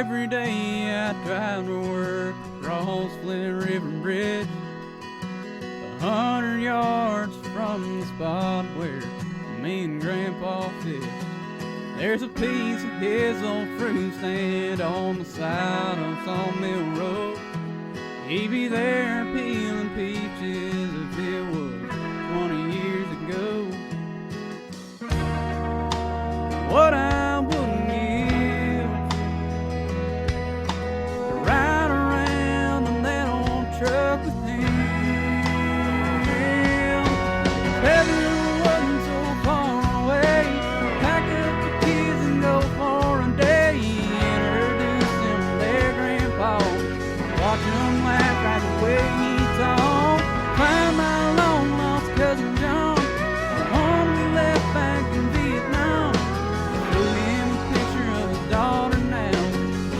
Every day I drive to work across Flint River Bridge, 100 yards from the spot where me and Grandpa fished. There's a piece of his old fruit stand on the side of Sawmill Road. He'd be there peeling peaches if it was 20 years ago. What I wouldn't give to ride around in that old truck with him. Heaven wasn't so far away. Pack up the kids and go for a day. Introduce him to their grandpa. Watch him laugh at the way he talked. Find my long lost cousin John, the one we left back in Vietnam. Show him a picture of his daughter now.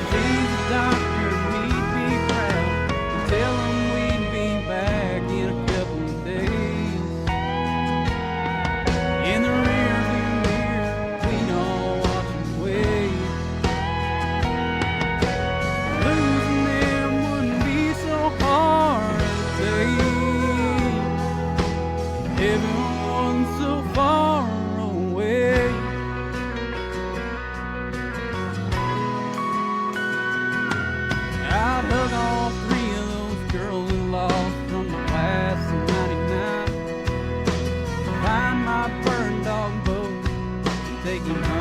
She's a doctor and he'd be proud. And tell him we'd be back in a couple of days. In the rearview mirror, we'd all watch him wave. Losing them wouldn't be so hard to take. Heaven wasn't so far away. I'd hug all three of those girls we lost from the class of '99. Find my bird dog boat and take him home.